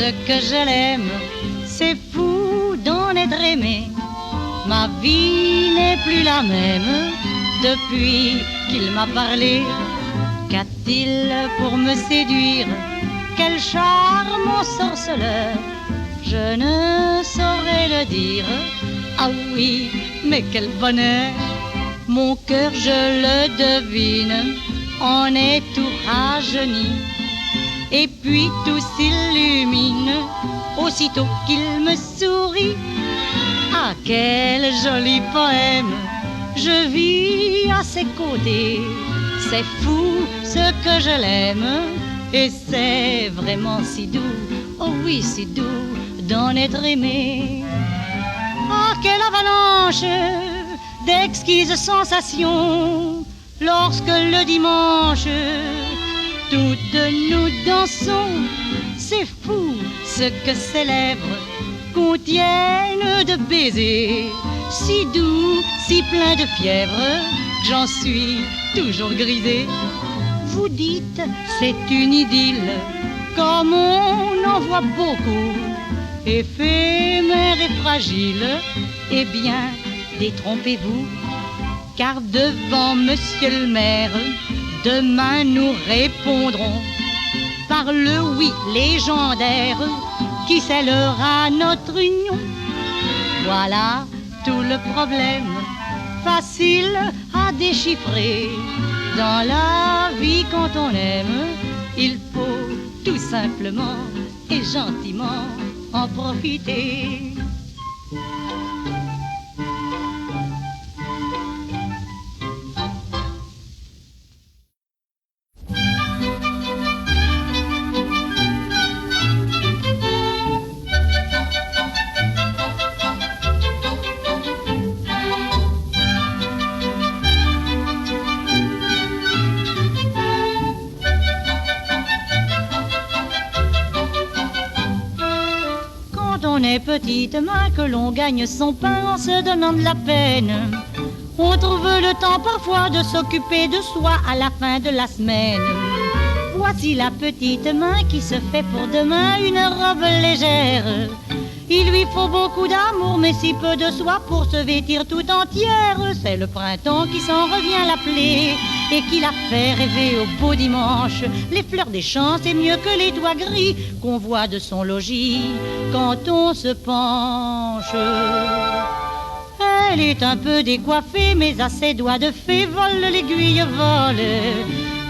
ce que je l'aime, c'est fou d'en être aimé. Ma vie n'est plus la même depuis qu'il m'a parlé. Qu'a-t-il pour me séduire? Quel charme ensorceleur? Je ne saurais le dire. Ah oui, mais quel bonheur! Mon cœur, je le devine, en est tout rajeuni. Et puis tout s'illumine aussitôt qu'il me sourit. Ah, quel joli poème! Je vis à ses côtés. C'est fou ce que je l'aime, et c'est vraiment si doux, oh oui, si doux d'en être aimé. Ah, quelle avalanche d'exquises sensations lorsque le dimanche toutes nous dansons. C'est fou ce que ces lèvres contiennent de baisers, si doux, si plein de fièvre, que j'en suis toujours grisé. Vous dites c'est une idylle, comme on en voit beaucoup, éphémère et fragile. Eh bien, détrompez-vous, car devant monsieur le maire, demain nous répondrons par le oui légendaire qui scellera notre union. Voilà tout le problème, facile à déchiffrer. Dans la vie quand on aime, il faut tout simplement et gentiment en profiter. Petite main que l'on gagne son pain en se donnant de la peine. On trouve le temps parfois de s'occuper de soi à la fin de la semaine. Voici la petite main qui se fait pour demain une robe légère. Il lui faut beaucoup d'amour mais si peu de soie pour se vêtir tout entière. C'est le printemps qui s'en revient l'appeler et qui la fait rêver au beau dimanche. Les fleurs des champs, c'est mieux que les toits gris qu'on voit de son logis quand on se penche. Elle est un peu décoiffée, mais à ses doigts de fée vole l'aiguille vole.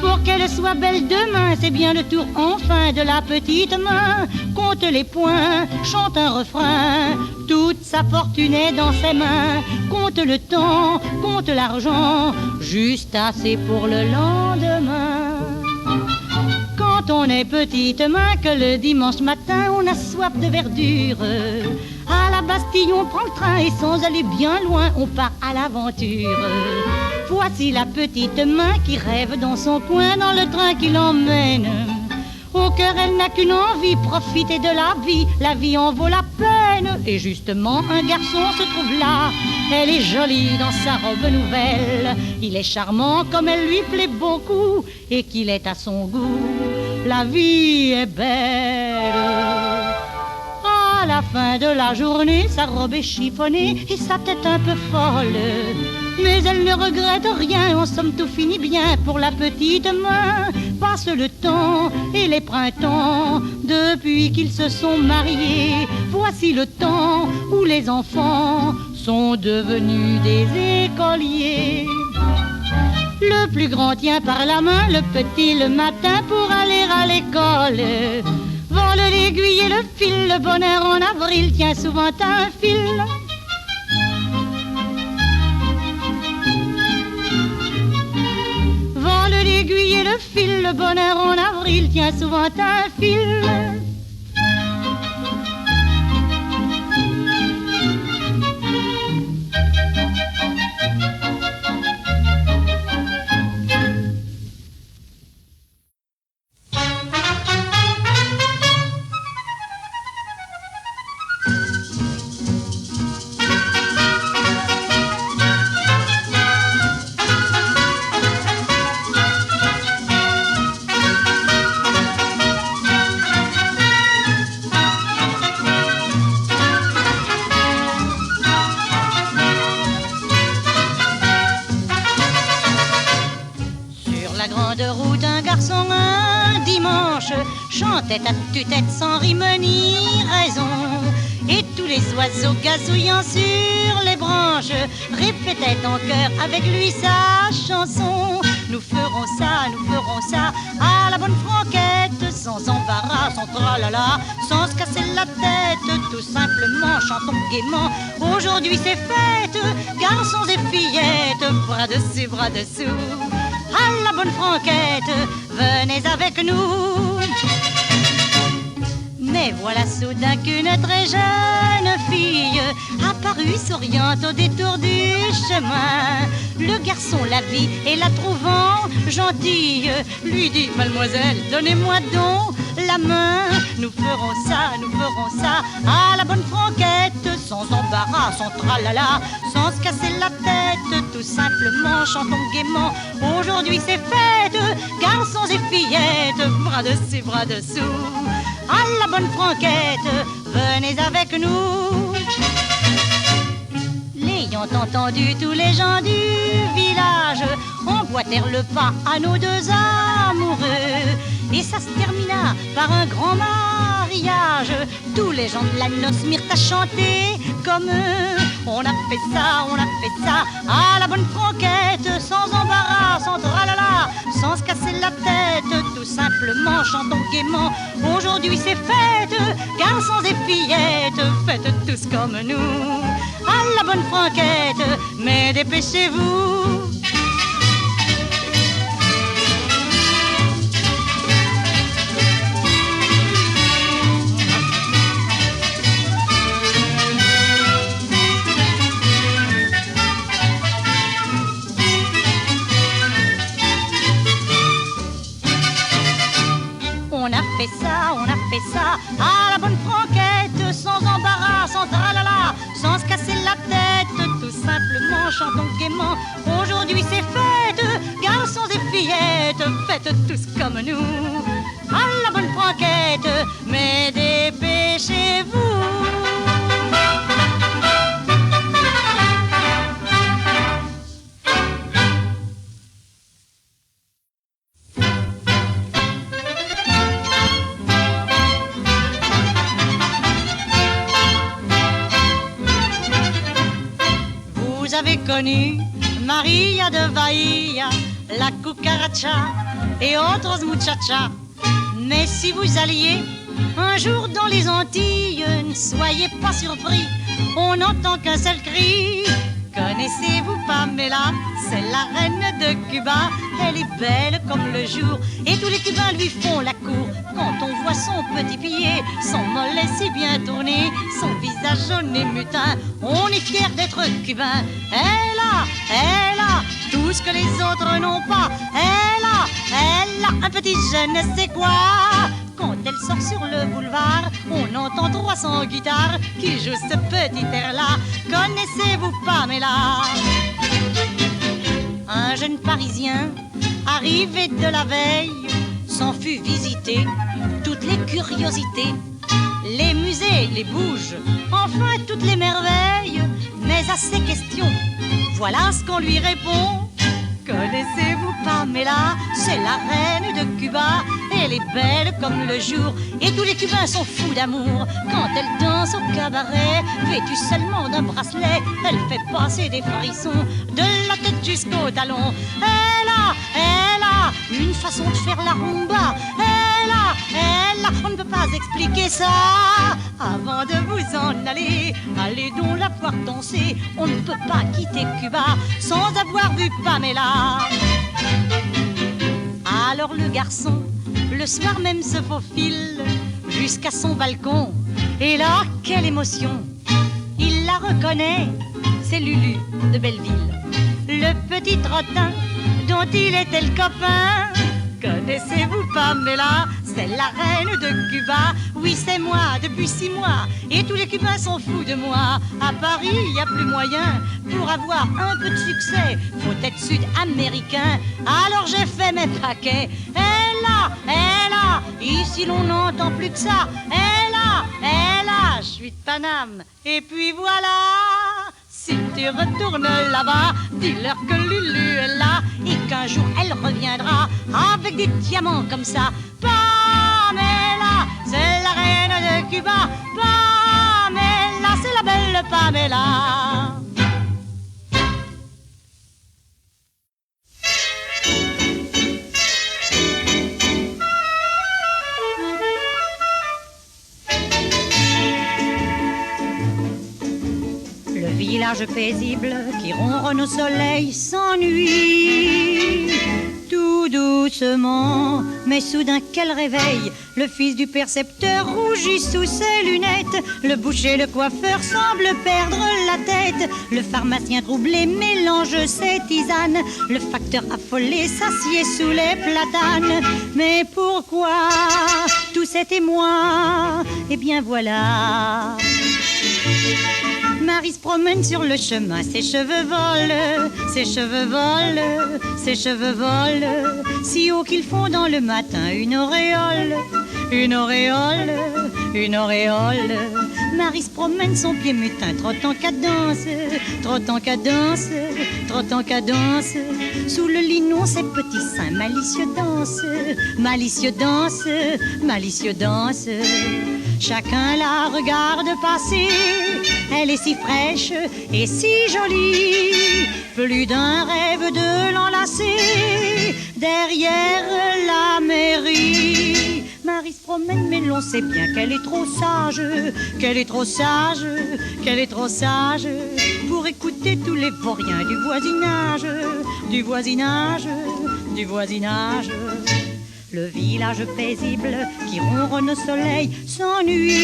Pour qu'elle soit belle demain, c'est bien le tour enfin de la petite main. Compte les points, chante un refrain, toute sa fortune est dans ses mains. Compte le temps, compte l'argent, juste assez pour le lendemain. Quand on est petite main, que le dimanche matin on a soif de verdure, à la Bastille on prend le train et sans aller bien loin on part à l'aventure. Voici la petite main qui rêve dans son coin dans le train qui l'emmène. Au cœur elle n'a qu'une envie, profiter de la vie. La vie en vaut la peine. Et justement un garçon se trouve là. Elle est jolie dans sa robe nouvelle. Il est charmant comme elle lui plaît beaucoup et qu'il est à son goût. La vie est belle. À la fin de la journée, sa robe est chiffonnée et sa tête un peu folle. Mais elle ne regrette rien, en somme tout finit bien pour la petite main. Passe le temps et les printemps, depuis qu'ils se sont mariés. Voici le temps où les enfants sont devenus des écoliers. Le plus grand tient par la main le petit le matin pour aller à l'école. Vole l'aiguille et le fil, le bonheur en avril tient souvent un fil. Vole l'aiguille et le fil, le bonheur en avril tient souvent un fil. blanche chantait à tue-tête sans rime ni raison. Et tous les oiseaux gazouillant sur les branches répétaient en chœur avec lui sa chanson. Nous ferons ça à la bonne franquette, sans embarras, sans tralala, sans se casser la tête, tout simplement chantons gaiement. Aujourd'hui c'est fête, garçons et fillettes, bras dessus, bras dessous. À la bonne franquette, venez avec nous. Mais voilà soudain qu'une très jeune fille apparut souriante au détour du chemin. Le garçon la vit et la trouvant gentille lui dit: Mademoiselle, donnez-moi donc la main. Nous ferons ça à la bonne franquette, sans embarras, sans tralala, sans se casser la tête, tout simplement chantons gaiement. Aujourd'hui c'est fête, garçons et fillettes, bras dessus, bras dessous. À la bonne franquette, venez avec nous. L'ayant entendu, tous les gens du village emboîtèrent le pas à nos deux amoureux. Et ça se termina par un grand mariage. Tous les gens de la noce mirent à chanter comme eux. On a fait ça à la bonne franquette, sans embarras, sans tralala, sans se casser la tête, tout simplement chantons gaiement. Aujourd'hui c'est fête, garçons et fillettes, faites tous comme nous. À la bonne franquette, mais dépêchez-vous. On a fait ça à la bonne franquette, sans embarras, sans tralala, sans se casser la tête, tout simplement chantons gaiement. Aujourd'hui c'est fête, garçons et fillettes, faites tous comme nous. À la bonne franquette, mais dépêchez-vous. Vous avez connu Maria de Bahia, la cucaracha et autres muchachas. Mais si vous alliez un jour dans les Antilles, ne soyez pas surpris, on n'entend qu'un seul cri. Connaissez-vous Pamela? C'est la reine de Cuba. Elle est belle comme le jour et tous les Cubains lui font la cour. Quand on voit son petit pied, son mollet si bien tourné, son visage jaune et mutin, on est fier d'être Cubain. Elle a tout ce que les autres n'ont pas. Elle a un petit je ne sais quoi. Quand elle sort sur le boulevard, on entend 300 guitares qui jouent ce petit air-là. Connaissez-vous Pamela? Un jeune Parisien, arrivé de la veille, s'en fut visiter toutes les curiosités, les musées, les bouges, enfin toutes les merveilles. Mais à ces questions, voilà ce qu'on lui répond. Connaissez-vous Pamela? C'est la reine de Cuba. Elle est belle comme le jour et tous les Cubains sont fous d'amour. Quand elle danse au cabaret, vêtue seulement d'un bracelet, elle fait passer des frissons de la tête jusqu'au talon. Elle a une façon de faire la rumba. Elle a, on ne peut pas expliquer ça. Avant de vous en aller, allez donc la voir danser. On ne peut pas quitter Cuba sans avoir vu Pamela. Alors le garçon, le soir même se faufile jusqu'à son balcon. Et là, quelle émotion! Il la reconnaît, c'est Lulu de Belleville, le petit trottin dont il était le copain. Connaissez-vous Pamela? C'est la reine de Cuba. Oui, c'est moi depuis 6 mois et tous les Cubains sont fous de moi. À Paris, il n'y a plus moyen. Pour avoir un peu de succès, faut être sud-américain. Alors j'ai fait mes paquets. Elle a, ici l'on n'entend plus que ça. Elle a, je suis de Paname. Et puis voilà. Si tu retournes là-bas, dis-leur que Lulu est là et qu'un jour elle reviendra avec des diamants comme ça. Pamela! Cuba. Pamela, c'est la belle Pamela. Le village paisible qui ronronne au soleil s'ennuie. Tout doucement, mais soudain quel réveil! Le fils du percepteur rougit sous ses lunettes. Le boucher, le coiffeur semble perdre la tête. Le pharmacien troublé mélange ses tisanes. Le facteur affolé s'assied sous les platanes. Mais pourquoi tout cet émoi? Eh bien voilà, Marie se promène sur le chemin, ses cheveux volent, ses cheveux volent, ses cheveux volent, si haut qu'ils font dans le matin une auréole, une auréole, une auréole. Marie se promène, son pied mutin, trotte en cadence, trotte en cadence, trotte en cadence. Sous le linon, ses petits seins malicieux dansent, malicieux dansent, malicieux dansent. Chacun la regarde passer, elle est si fraîche et si jolie. Plus d'un rêve de l'enlacer derrière la mairie. Marie se promène, mais l'on sait bien qu'elle est trop sage, qu'elle est trop sage, qu'elle est trop sage pour écouter tous les vauriens du voisinage, du voisinage, du voisinage. Le village paisible qui ronronne au soleil s'ennuie.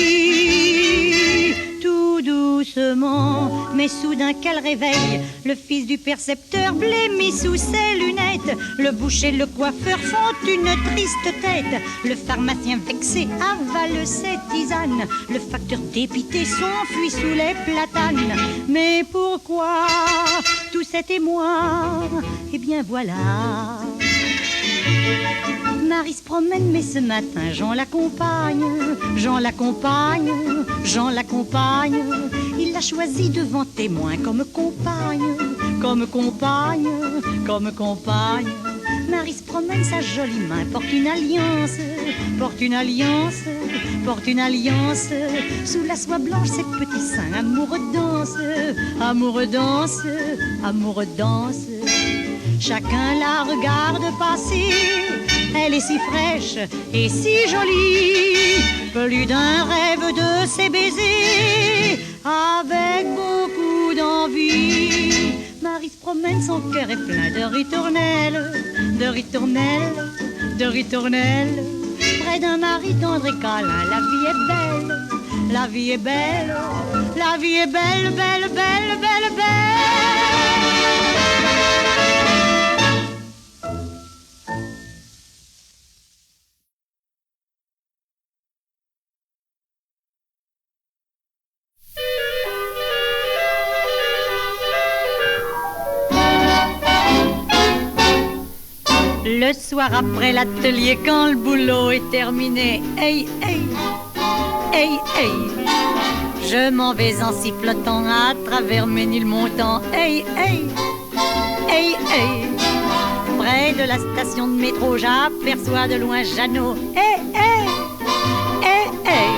Tout doucement, mais soudain quel réveil! Le fils du percepteur blêmit sous ses lunettes. Le boucher, le coiffeur font une triste tête. Le pharmacien vexé avale ses tisanes. Le facteur dépité s'enfuit sous les platanes. Mais pourquoi tout cet émoi? Eh bien voilà, Marie se promène, mais ce matin Jean l'accompagne, Jean l'accompagne, Jean l'accompagne. Il l'a choisi devant témoin comme compagne, comme compagne, comme compagne. Marie se promène, sa jolie main porte une alliance, porte une alliance, porte une alliance. Sous la soie blanche, ses petits seins amoureux dansent, amoureux dansent, amoureux dansent. Chacun la regarde passer, elle est si fraîche et si jolie. Plus d'un rêve de ses baisers, avec beaucoup d'envie. Marie se promène, son cœur est plein de ritournelles, de ritournelles, de ritournelles. Près d'un mari tendre et câlin, la vie est belle, la vie est belle, la vie est belle, belle, belle, belle, belle. Le soir après l'atelier, quand le boulot est terminé, hey, hey, hey, hey, je m'en vais en sifflotant à travers Ménilmontant, hey, hey, hey, hey. Près de la station de métro, j'aperçois de loin Jeannot, hey, hey, hey, hey.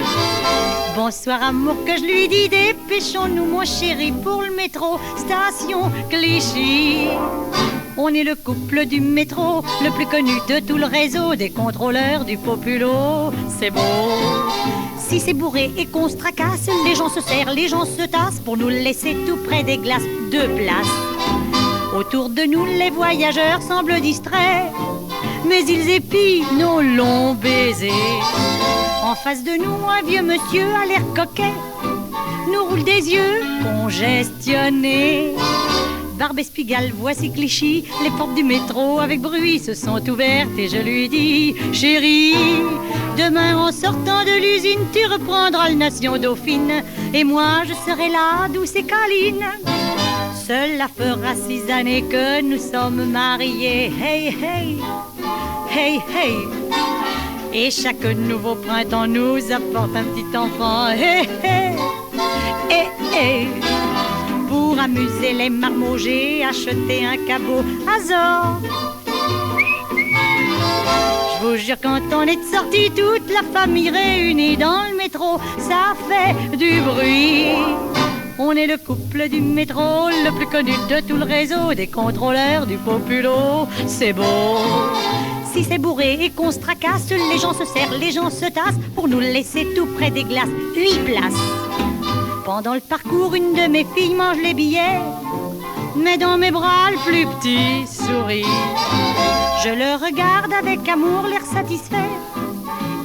Bonsoir amour, que je lui dis, dépêchons-nous mon chéri pour le métro, station Clichy. On est le couple du métro, le plus connu de tout le réseau des contrôleurs du Populo. C'est beau. Si c'est bourré et qu'on se tracasse, les gens se serrent, les gens se tassent pour nous laisser tout près des glaces de place. Autour de nous, les voyageurs semblent distraits, mais ils épient nos longs baisers. En face de nous, un vieux monsieur à l'air coquet nous roule des yeux congestionnés. Barbe Espigal, voici Clichy, les portes du métro avec bruit se sont ouvertes et je lui dis, chérie, demain en sortant de l'usine, tu reprendras le Nation Dauphine et moi je serai là, douce et câline. Cela fera 6 années que nous sommes mariés, hey, hey, hey, hey. Et chaque nouveau printemps nous apporte un petit enfant, hey, hey, hey, hey. Pour amuser les marmots, j'ai acheté un cabot Azor. Je vous jure, quand on est sorti, toute la famille réunie dans le métro, ça fait du bruit. On est le couple du métro, le plus connu de tout le réseau, des contrôleurs du populo, c'est beau. Si c'est bourré et qu'on se tracasse, les gens se serrent, les gens se tassent pour nous laisser tout près des glaces. 8 places. Pendant le parcours, une de mes filles mange les billets, mais dans mes bras, le plus petit sourit. Je le regarde avec amour, l'air satisfait.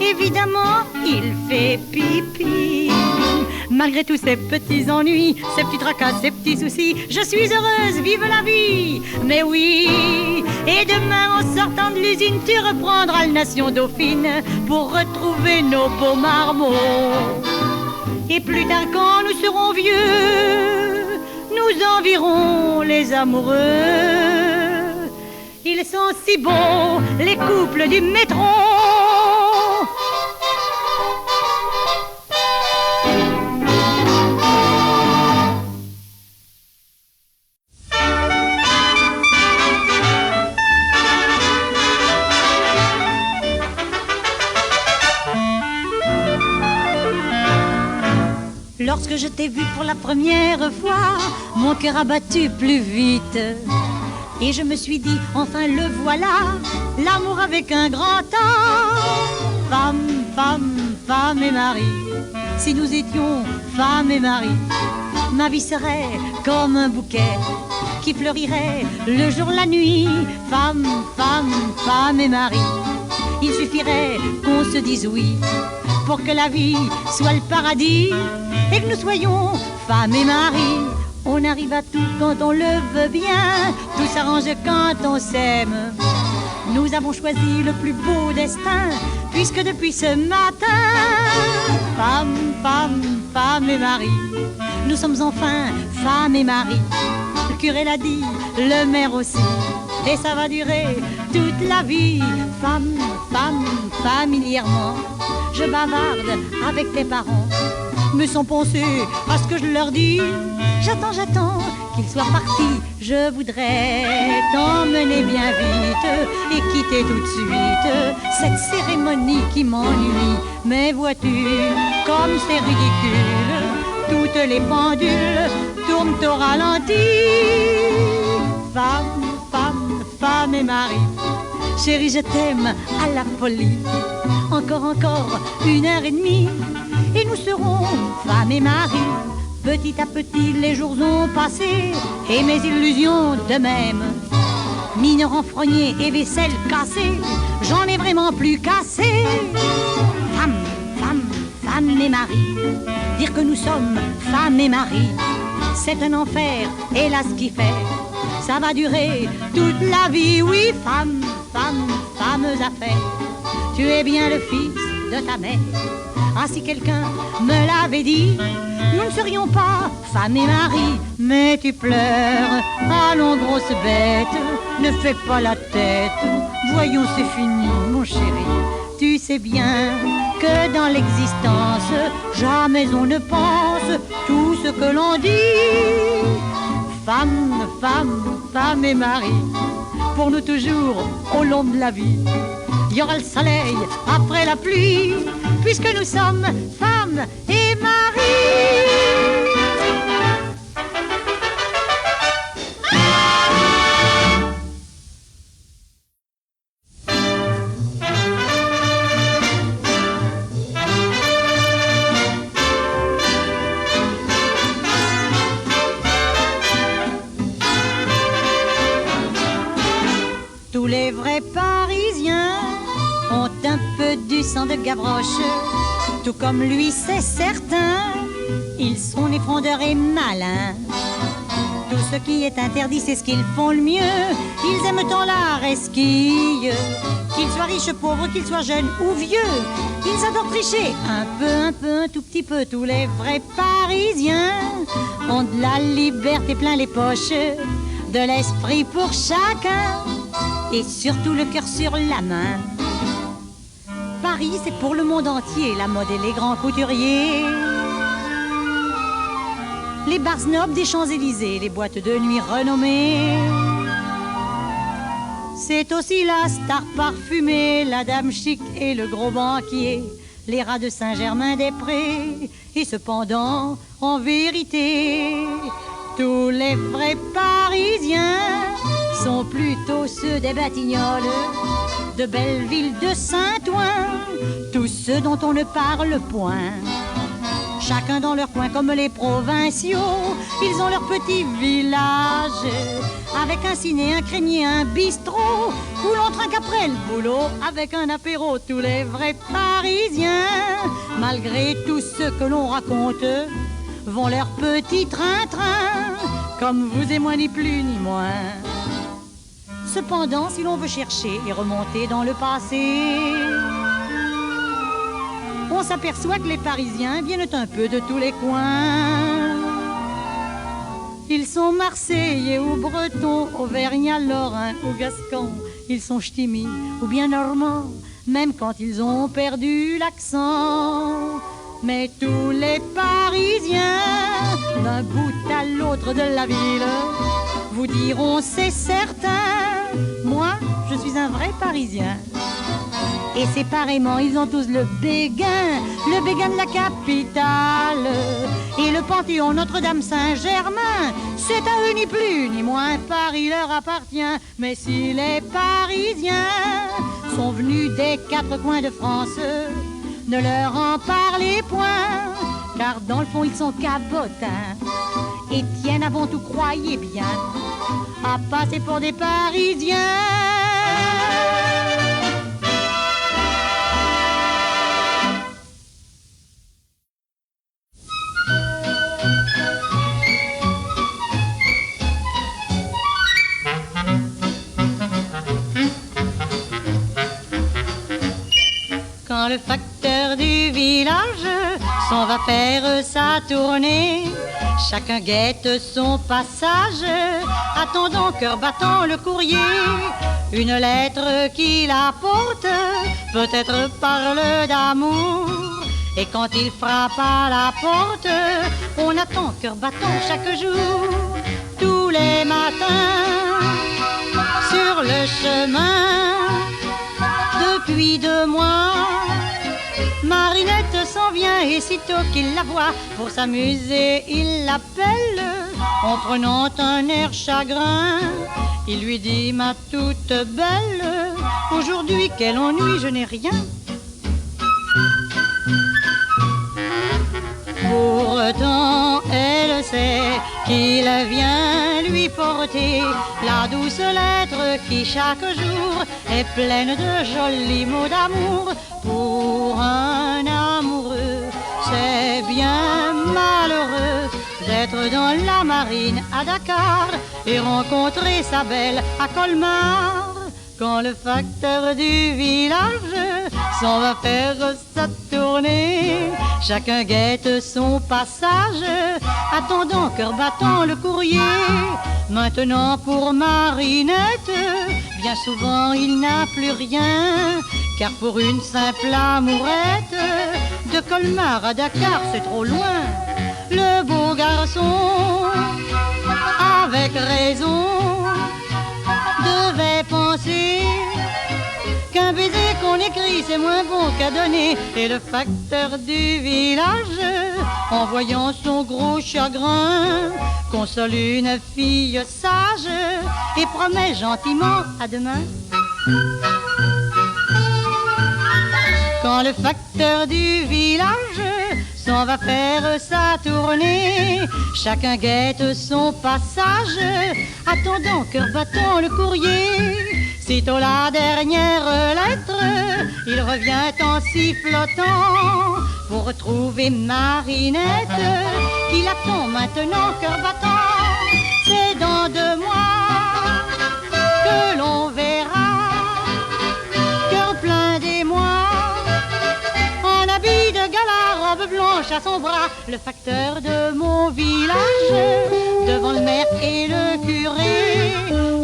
Évidemment, il fait pipi. Malgré tous ces petits ennuis, ces petits tracas, ces petits soucis, je suis heureuse, vive la vie. Mais oui, et demain en sortant de l'usine, tu reprendras le Nation Dauphine pour retrouver nos beaux marmots. Et plus tard quand nous serons vieux, nous envierons les amoureux. Ils sont si beaux, les couples du métro. Lorsque je t'ai vu pour la première fois, mon cœur a battu plus vite. Et je me suis dit, enfin le voilà, l'amour avec un grand A. Femme, femme, femme et mari, si nous étions femme et mari, ma vie serait comme un bouquet qui fleurirait le jour, la nuit. Femme, femme, femme et mari, il suffirait qu'on se dise oui pour que la vie soit le paradis et que nous soyons femme et mari. On arrive à tout quand on le veut bien, tout s'arrange quand on s'aime. Nous avons choisi le plus beau destin, puisque depuis ce matin, femme, femme, femme et mari, nous sommes enfin femme et mari. Le curé l'a dit, le maire aussi, et ça va durer toute la vie. Femme, femme, familièrement, je bavarde avec tes parents, me sont pensés à ce que je leur dis. J'attends, j'attends qu'ils soient partis. Je voudrais t'emmener bien vite et quitter tout de suite cette cérémonie qui m'ennuie. Mais vois-tu, comme c'est ridicule, toutes les pendules tournent au ralenti. Femme, femme, femme et mari, chérie, je t'aime à la folie. Encore, encore, 1h30 et nous serons femme et mari. Petit à petit les jours ont passé et mes illusions de même. Mineur enfrogné et vaisselle cassée, j'en ai vraiment plus cassé. Femme, femme, femme et mari, dire que nous sommes femme et mari, c'est un enfer, hélas qui fait, ça va durer toute la vie. Oui, femme, femme, fameuse affaire, tu es bien le fils de ta mère. Ah, si quelqu'un me l'avait dit, nous ne serions pas femme et mari. Mais tu pleures, allons grosse bête, ne fais pas la tête, voyons c'est fini mon chéri. Tu sais bien que dans l'existence, jamais on ne pense tout ce que l'on dit. Femme, femme, femme et mari, pour nous toujours au long de la vie. Il y aura le soleil après la pluie, puisque nous sommes femme et mari. Tous les vrais Parisiens ont un peu du sang de Gavroche, tout comme lui c'est certain, ils sont des frondeurs et malins. Tout ce qui est interdit c'est ce qu'ils font le mieux, ils aiment tant la resquille. Qu'ils soient riches, pauvres, qu'ils soient jeunes ou vieux, ils adorent tricher un peu, un tout petit peu. Tous les vrais Parisiens ont de la liberté plein les poches, de l'esprit pour chacun et surtout le cœur sur la main. Paris, c'est pour le monde entier, la mode et les grands couturiers. Les bars snobs des Champs-Élysées, les boîtes de nuit renommées. C'est aussi la star parfumée, la dame chic et le gros banquier, les rats de Saint-Germain-des-Prés. Et cependant, en vérité, tous les vrais Parisiens sont plutôt ceux des Batignolles, de Belleville, de Saint-Ouen, tous ceux dont on ne parle point. Chacun dans leur coin comme les provinciaux, ils ont leur petit village, avec un ciné, un crémier, un bistrot, où l'on trinque après le boulot, avec un apéro. Tous les vrais Parisiens, malgré tout ce que l'on raconte, vont leur petit train-train, comme vous et moi, ni plus ni moins. Cependant, si l'on veut chercher et remonter dans le passé, on s'aperçoit que les Parisiens viennent un peu de tous les coins. Ils sont Marseillais ou Bretons, Auvergnats, Lorrains ou Gascons. Ils sont ch'timis ou bien Normands, même quand ils ont perdu l'accent. Mais tous les Parisiens, d'un bout à l'autre de la ville, vous diront c'est certain, moi je suis un vrai Parisien. Et séparément, ils ont tous le béguin de la capitale. Et le Panthéon Notre-Dame-Saint-Germain, c'est à eux ni plus ni moins, Paris leur appartient. Mais si les Parisiens sont venus des quatre coins de France, ne leur en parlez point, car dans le fond ils sont cabotins et tiennent avant tout, croyez bien, à passer pour des Parisiens. Quand le facteur du village s'en va faire sa tournée, chacun guette son passage, attendant cœur battant le courrier. Une lettre qu'il apporte, peut-être parle d'amour. Et quand il frappe à la porte, on attend cœur battant chaque jour. Tous les matins, sur le chemin, depuis 2 mois, Marinette s'en vient et sitôt qu'il la voit, pour s'amuser il l'appelle, en prenant un air chagrin. Il lui dit: ma toute belle, aujourd'hui quel ennui, je n'ai rien. Pourtant elle sait qu'il vient lui porter la douce lettre qui chaque jour est pleine de jolis mots d'amour. Pour un amoureux, c'est bien malheureux d'être dans la marine à Dakar et rencontrer sa belle à Colmar. Quand le facteur du village s'en va faire sa tournée, chacun guette son passage, attendant cœur battant le courrier. Maintenant pour Marinette, bien souvent il n'a plus rien, car pour une simple amourette, de Colmar à Dakar c'est trop loin. Le beau garçon, avec raison, devait penser qu'un baiser qu'on écrit c'est moins bon qu'à donner. Et le facteur du village, en voyant son gros chagrin, console une fille sage et promet gentiment à demain. Quand le facteur du village s'en va faire sa tournée, chacun guette son passage, attendant cœur battant le courrier. Sitôt la dernière lettre, il revient en sifflotant pour retrouver Marinette, qui l'attend maintenant cœur battant. C'est dans 2 mois que l'on verra, cœur plein d'émoi, en habit de gala, robe blanche à son bras, le facteur de mon village, devant le maire et le curé,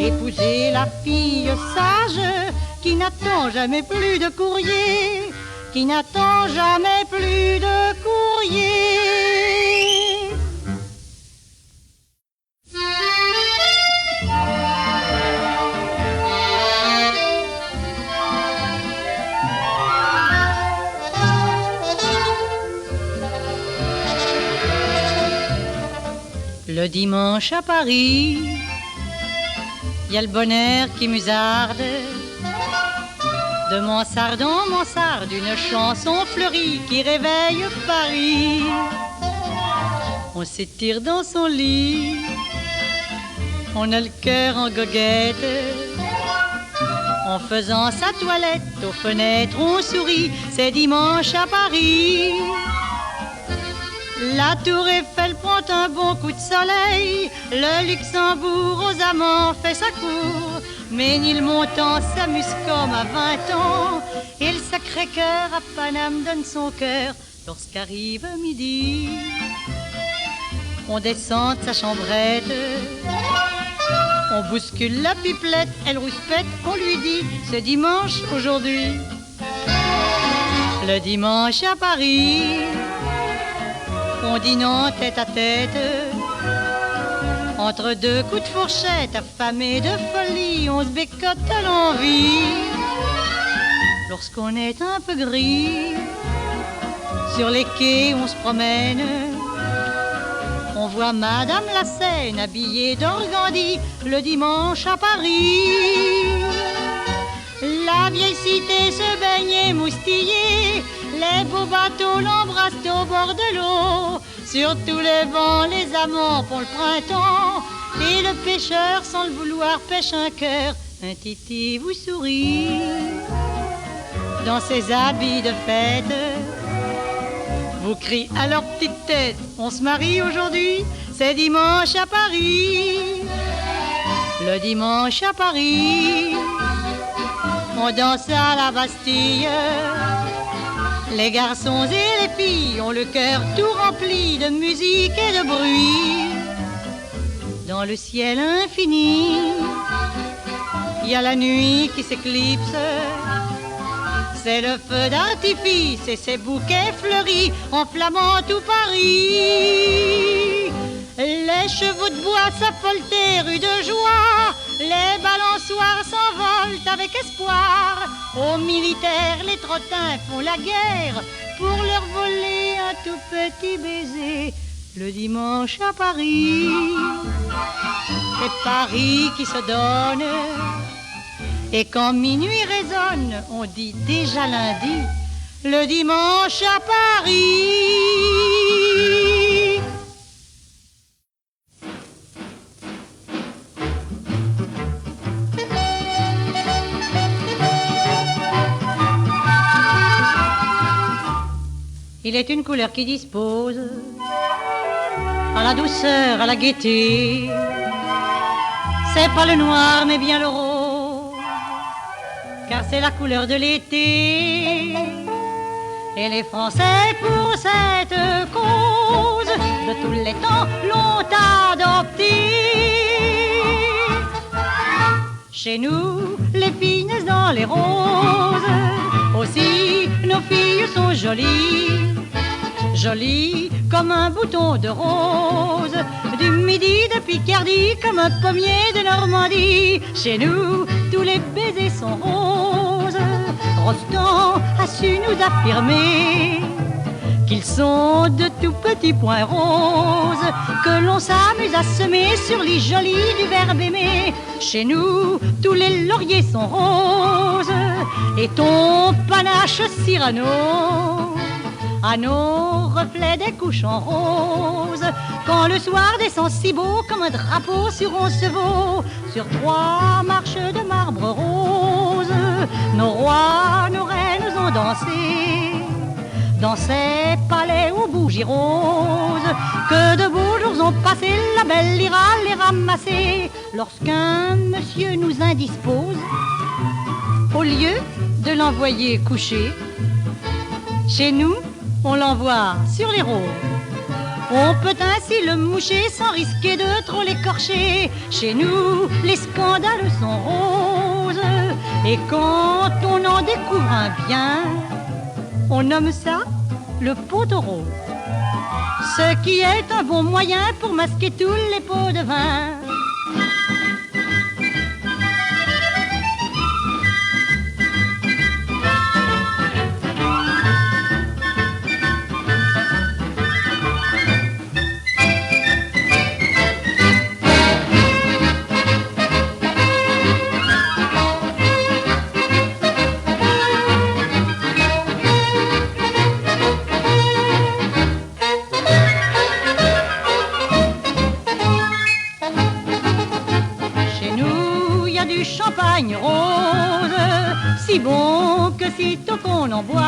épouser la fille sage qui n'attend jamais plus de courrier, qui n'attend jamais plus de courrier. Le dimanche à Paris, il y a le bonheur qui musarde. De mansarde en mansarde, une chanson fleurie qui réveille Paris. On s'étire dans son lit, on a le cœur en goguette. En faisant sa toilette, aux fenêtres on sourit, c'est dimanche à Paris. La tour Eiffel prend un bon coup de soleil, le Luxembourg aux amants fait sa cour. Ménilmontant s'amuse comme à 20 ans, et le Sacré-Cœur à Paname donne son cœur lorsqu'arrive midi. On descend de sa chambrette, on bouscule la pipelette, elle rouspète, on lui dit c'est dimanche aujourd'hui. Le dimanche à Paris, on dîne en tête à tête. Entre deux coups de fourchette, affamés de folie, on se bécote à l'envie. Lorsqu'on est un peu gris, sur les quais on se promène. On voit Madame la Seine habillée d'organdi le dimanche à Paris. La vieille cité se baigne moustillée, les beaux bateaux l'embrassent au bord de l'eau. Sur tous les bancs, les amants pour le printemps, et le pêcheur, sans le vouloir, pêche un cœur. Un titi vous sourit dans ses habits de fête. Vous crient à leur petite tête, on se marie aujourd'hui, c'est dimanche à Paris. Le dimanche à Paris, on danse à la Bastille. Les garçons et les filles ont le cœur tout rempli de musique et de bruit. Dans le ciel infini, il y a la nuit qui s'éclipse. C'est le feu d'artifice et ses bouquets fleuris enflammant tout Paris. Les chevaux de bois s'affolent rue de joie, les balançoires s'envolent avec espoir. Aux militaires, les trottins font la guerre pour leur voler un tout petit baiser. Le dimanche à Paris, c'est Paris qui se donne. Et quand minuit résonne, on dit déjà lundi, le dimanche à Paris. Il est une couleur qui dispose à la douceur, à la gaieté. C'est pas le noir mais bien le rose, car c'est la couleur de l'été. Et les Français pour cette cause de tous les temps l'ont adopté. Chez nous, les filles naissent dans les roses, aussi nos filles sont jolies. Jolies comme un bouton de rose, du midi de Picardie comme un pommier de Normandie. Chez nous, tous les baisers sont roses. Rostand a su nous affirmer qu'ils sont de tout petits points roses que l'on s'amuse à semer sur les jolis du verbe aimer. Chez nous, tous les lauriers sont roses et ton panache Cyrano à nos reflets des couches en rose. Quand le soir descend si beau comme un drapeau sur 11 chevaux, sur 3 marches de marbre rose, nos rois, nos reines ont dansé dans ces palais aux bougies roses. Que de beaux jours ont passé, la belle ira les ramasser lorsqu'un monsieur nous indispose. Au lieu de l'envoyer coucher, chez nous, on l'envoie sur les roses. On peut ainsi le moucher sans risquer de trop l'écorcher. Chez nous, les scandales sont roses, et quand on en découvre un bien, on nomme ça le pot-au rose. Ce qui est un bon moyen pour masquer tous les pots de vin. champagne rose, si bon que sitôt qu'on en boit,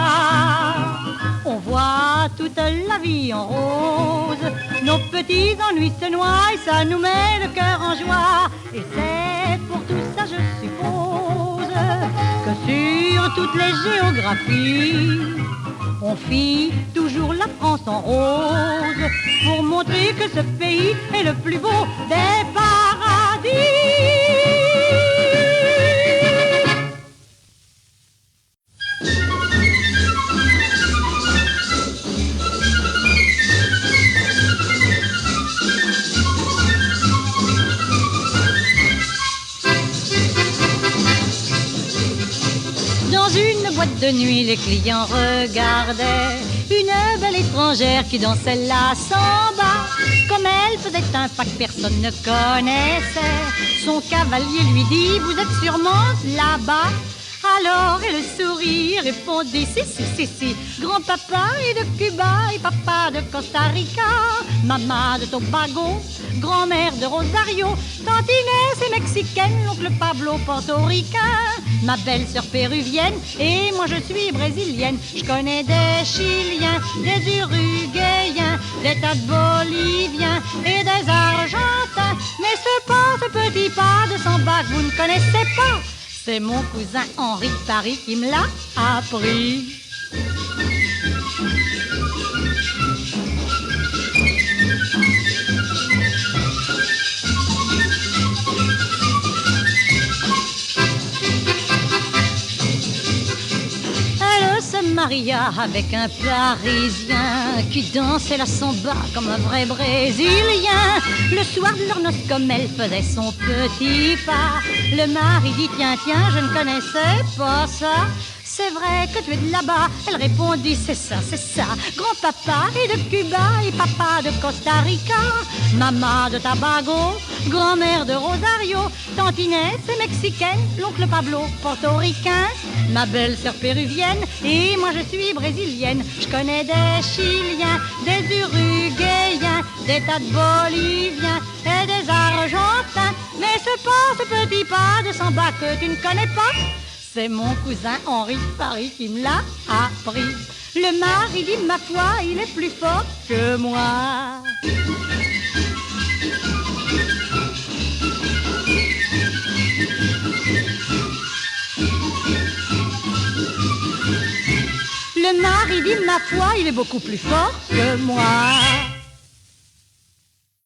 on voit toute la vie en rose. Nos petits ennuis se noient et ça nous met le cœur en joie. Et c'est pour tout ça, je suppose, que sur toutes les géographies, on fit toujours la France en rose, pour montrer que ce pays est le plus beau des paradis. Dans une boîte de nuit, les clients regardaient une belle étrangère qui dansait la samba. Comme elle faisait un pas que personne ne connaissait, son cavalier lui dit: vous êtes sûrement là-bas. Alors elle sourit et répondit: si, grand-papa est de Cuba et papa de Costa Rica, maman de Tobago, grand-mère de Rosario, tante Inès est mexicaine, l'oncle Pablo portoricain, ma belle-sœur péruvienne et moi je suis brésilienne. Je connais des Chiliens, des Uruguayens, des tas de Boliviens et des Argentins, mais c'est pas ce petit pas de samba que vous ne connaissez pas. C'est mon cousin Henri de Paris qui me l'a appris. Elle se maria avec un Parisien qui dansait la samba comme un vrai Brésilien. Le soir de leur noces, comme elle faisait son petit pas, le mari dit: tiens, je ne connaissais pas ça. C'est vrai que tu es de là-bas. Elle répondit: c'est ça. Grand-papa est de Cuba et papa de Costa Rica, maman de Tobago, grand-mère de Rosario, tante Inès est mexicaine, l'oncle Pablo portoricain, ma belle-sœur péruvienne et moi je suis brésilienne. Je connais des Chiliens, des Uruguayens, des tas de Boliviens et des Argentins, mais c'est pas ce petit pas de samba que tu ne connais pas. C'est mon cousin Henri de Paris qui me l'a appris. Le mari dit: ma foi, il est plus fort que moi. Le mari dit: ma foi, il est beaucoup plus fort que moi.